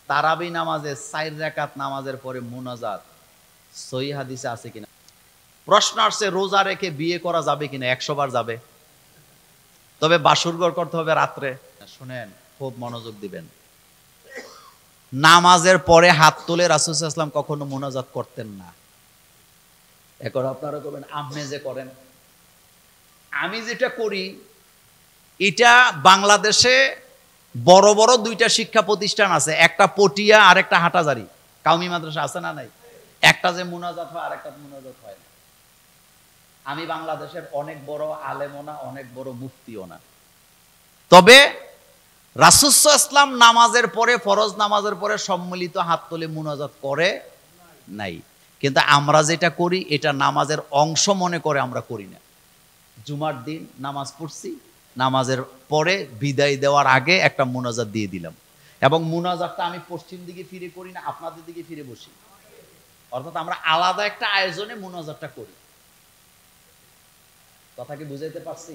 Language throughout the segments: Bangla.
তারাবি নামাজে 4 রাকাত নামাজের পরে মুনাজাত সহিহ হাদিসে আছে কিনা? প্রশ্ন আসছে রোজা রেখে বিয়ে করা যাবে কিনা? 100 বার যাবে, তবে বাসরঘর করতে হবে রাত্রে। শুনেন, খুব মনোযোগ দিবেন। নামাজের পরে হাত তুলে রাসূল সাল্লাল্লাহু আলাইহি ওয়াসাল্লাম কখনো মুনাজাত করতেন না। এখন আপনারা করবেন আপনি যে করেন, আমি যেটা করি, এটা বাংলাদেশে বড় বড় দুইটা শিক্ষা প্রতিষ্ঠান আছে, একটা পটিয়া আর একটা হাটাজারি। কাউমি মাদ্রাসা আছে না নাই? একটা যে মুনাজাত হয় আর একটা মুনাজাত হয় না। আমি বাংলাদেশের অনেক বড় আলেমও না, অনেক বড় মুফতিও না, তবে রাসূল সাল্লাল্লাহু আলাইহি ওয়াসাল্লাম নামাজের পরে, ফরজ নামাজের পরে সম্মিলিত হাত তুলে মুনাজাত করে নাই। কিন্তু আমরা যেটা করি এটা নামাজের অংশ মনে করে আমরা করি না। জুমার দিন নামাজ পড়ছি, নামাজের পরে বিদায় দেওয়ার আগে একটা মুনাজাত দিয়ে দিলাম, এবং মুনাজাতটা আমি পশ্চিম দিকে ফিরে করি না, আপনাদের দিকে ফিরে বসি। অর্থাৎ আমরা আলাদা একটা আয়োজনে মুনাজাতটা করি। কথা কি বুঝাইতে পারছি?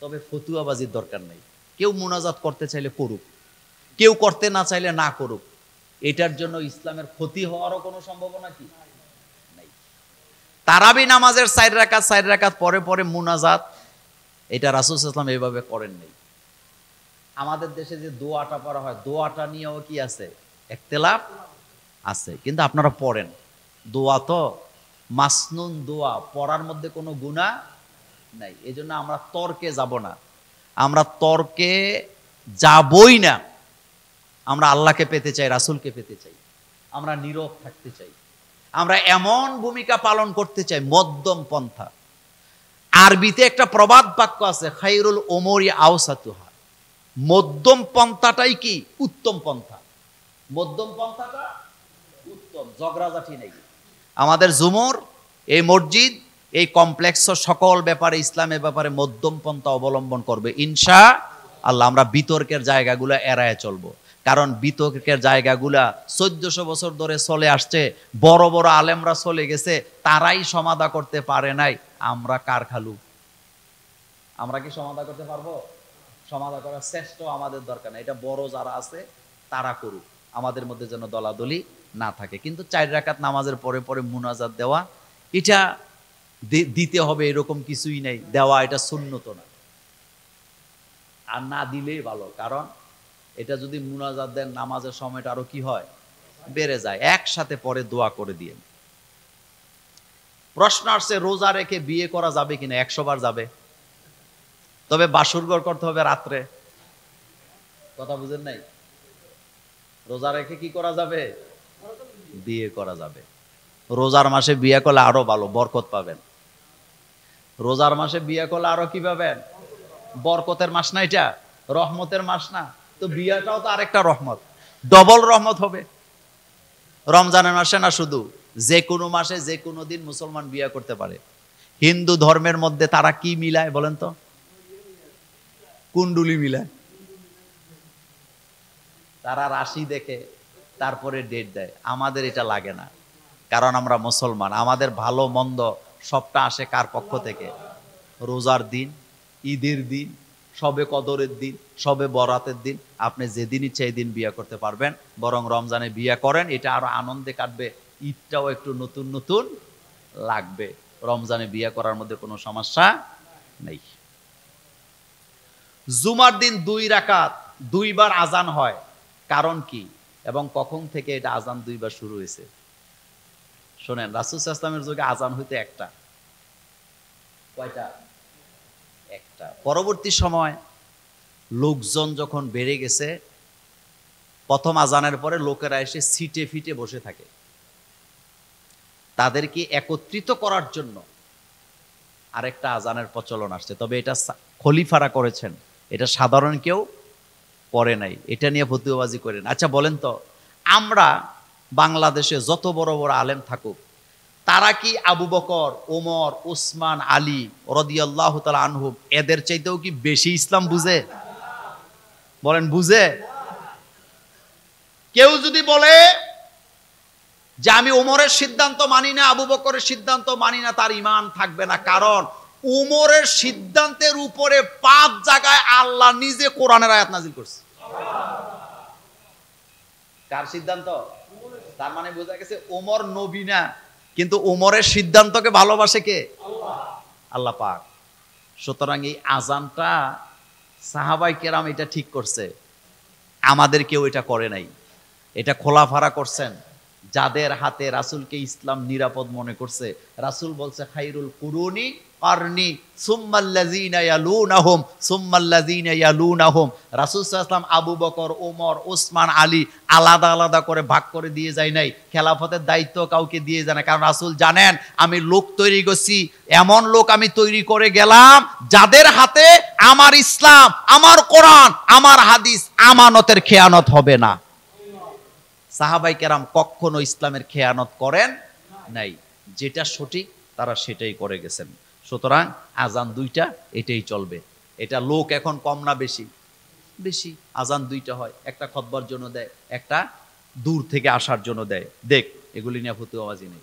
তবে ফতুয়াবাজির দরকার নেই। কেউ মুনাজাত করতে চাইলে করুক, কেউ করতে না চাইলে না করুক। এটার জন্য ইসলামের ক্ষতি হওয়ারও কোনো সম্ভাবনা কি নাই। তারাবি নামাজের 4 রাকাত পরে পরে মুনাজাত, এটা রাসূল সাল্লাল্লাহু আলাইহি ওয়াসাল্লাম এইভাবে করেন নাই। আমাদের দেশে যে দোয়াটা পড়া হয়, দোয়াটা নিয়েও কি আছে? ইখতিলাফ আছে, কিন্তু আপনারা পড়েন। দোয়া তো মাসনুন দোয়া, পড়ার মধ্যে কোনো গুনাহ নাই। এজন্য আমরা তর্কে যাব না, আমরা তর্কে যাবই না। আমরা আল্লাহকে পেতে চাই, রাসূলকে পেতে চাই, আমরা নীরব থাকতে চাই, আমরা এমন ভূমিকা পালন করতে চাই মধ্যম পন্থা। আরবিতে একটা প্রবাদ বাক্য আছে, খায়রুল উমুরি আওসাতুহা, মধ্যম পন্থাটাই কি উত্তম পন্থা। মধ্যম পন্থাটা উত্তম, ঝগড়াঝাটি নেই। আমাদের জুমুর, এই মসজিদ, এই কমপ্লেক্স সকল ব্যাপারে, ইসলামের ব্যাপারে মধ্যম পন্থা অবলম্বন করবে ইনশাআল্লাহ। আমরা বিতর্কের জায়গাগুলো এড়ায় চলবো, কারণ বিতর্কের জায়গাগুলা 1400 বছর ধরে চলে আসছে। বড় বড় আলেমরা চলে গেছে, তারাই সমাধা করতে পারে নাই। আমরা কার খালু? আমরা কি সমাধা করতে পারবো? সমাধা করার চেষ্টা আমাদের দরকার নাই। এটা বড় যারা আছে তারা করুক, আমাদের মধ্যে যেন দলাদলি না থাকে। কিন্তু 4 রাকাত নামাজের পরে পরে মুনাজাত দেওয়া, এটা দিতে হবে এরকম কিছুই নেই। দেওয়া এটা সুন্নত না, আর না দিলেই ভালো। কারণ এটা যদি মুনাজাত দেন, নামাজের সময়টা আরো কি হয়? বেড়ে যায়। একসাথে পরে দোয়া করে দিয়ে। প্রশ্ন আসছে রোজা রেখে বিয়ে করা যাবে কিনা? 100 বার যাবে, তবে বাসরঘর করতে হবে রাত্রে। কথা বুঝেন নাই? রোজা রেখে কি করা যাবে? বিয়ে করা যাবে। রোজার মাসে বিয়ে করলে আরো ভালো, বরকত পাবেন। রোজার মাসে বিয়ে করলে আরো কি পাবেন? বরকতের মাস না এটা, রহমতের মাস না? তো বিয়েটাও তো আরেকটা রহমত, ডবল রহমত হবে। রমজানের মাসে না, শুধু যে কোনো মাসে যে কোনো দিন মুসলমান বিয়ে করতে পারে। হিন্দু ধর্মের মধ্যে তারা কি মিলায় বলেন তো? কুণ্ডুলি মিলায়। তারা রাশি দেখে তারপরে ডেট দেয়। আমাদের এটা লাগে না, কারণ আমরা মুসলমান। আমাদের ভালো মন্দ সবটা আসে কার পক্ষ থেকে? রোজার দিন, ঈদের দিন, সবে কদরের দিন, সবে বরাতের দিন। আপনি যেদিন ইচ্ছা এই দিন বিয়ে করতে পারবেন। বরং রমজানে বিয়ে করেন, এটা আরো আনন্দে কাটবে। ঈদটাও একটু নতুন নতুন লাগবে। রমজানে বিয়ে করার মধ্যে কোনো সমস্যা নেই। জুমার দিন 2 রাকাত 2 বার আজান হয়, কারণ কি এবং কখন থেকে এটা আজান 2 বার শুরু হয়েছে? শোনেন, রাসূল সাল্লাল্লাহু আলাইহি ওয়াসাল্লামের যুগে আজান হইতে একটা। কয়টা? একটা। পরবর্তী সময় লোকজন যখন বেড়ে গেছে, প্রথম আজানের পরে লোকেরা এসে সিটে ফিটে বসে থাকে। তাদেরকে একত্রিত করার জন্য আরেকটা আজানের প্রচলন আসছে, তবে এটা খলিফারা করেছেন, এটা সাধারণ কেউ করে নাই। এটা নিয়ে ফতুয়াবাজি করেন। আচ্ছা বলেন তো, আমরা বাংলাদেশে যত বড় বড় আলেম থাকুক, তারা কি আবু বকর, ওমর, উসমান, আলী রাদিয়াল্লাহু তাআলা আনহুম এদের চাইতেও কি বেশি ইসলাম বুঝে? বলেন, বুঝে? কেউ যদি বলে যে আমি ওমরের সিদ্ধান্ত মানি না, আবু বকরের সিদ্ধান্ত মানি না, তার ঈমান থাকবে না। কারণ ওমরের সিদ্ধান্তের উপরে 5 জায়গায় আল্লাহ নিজে কোরআনের আয়াত নাজিল করছে। কার সিদ্ধান্ত? তার মানে বোঝা গেছে ওমর নবী না, কিন্তু ওমরের সিদ্ধান্তকে ভালোবাসে কে? আল্লাহ পাক। সুতরাং এই আজানটা সাহাবাই কেরাম এটা ঠিক করছে, আমাদের কেউ এটা করে নাই। এটা খোলাফারা করছেন যাদের হাতে রাসূলকে ইসলাম নিরাপদ মনে করছে। রাসূল বলছে খাইরুল কুরুনি কারনি সুম্মাল্লাযিনা ইয়ালুনাহুম সুম্মাল্লাযিনা ইয়ালুনাহুম। রাসূল সাল্লাল্লাহু আলাইহি ওয়াসাল্লাম আবু বকর, ওমর, ওসমান, আলী আলাদা আলাদা করে ভাগ করে দিয়ে যায় নাই। খেলাফতের দায়িত্ব কাউকে দিয়ে যায় না, কারণ রাসূল জানেন আমি লোক তৈরি করছি, এমন লোক আমি তৈরি করে গেলাম যাদের হাতে আমার ইসলাম, আমার কোরআন, আমার হাদিস আমানতের খেয়ানত হবে না। সাহাবাই কেরাম কখনো ইসলামের খেয়ানত করেন নাই, যেটা সঠিক তারা সেটাই করে গেছেন। সুতরাং আজান দুইটা, এটাই চলবে। এটা লোক এখন কম না বেশি? বেশি। আজান দুইটা হয়, একটা খুতবার জন্য দেয়, একটা দূর থেকে আসার জন্য দেয়। দেখ, এগুলি নিয়ে ফতুয়াবাজি নেই।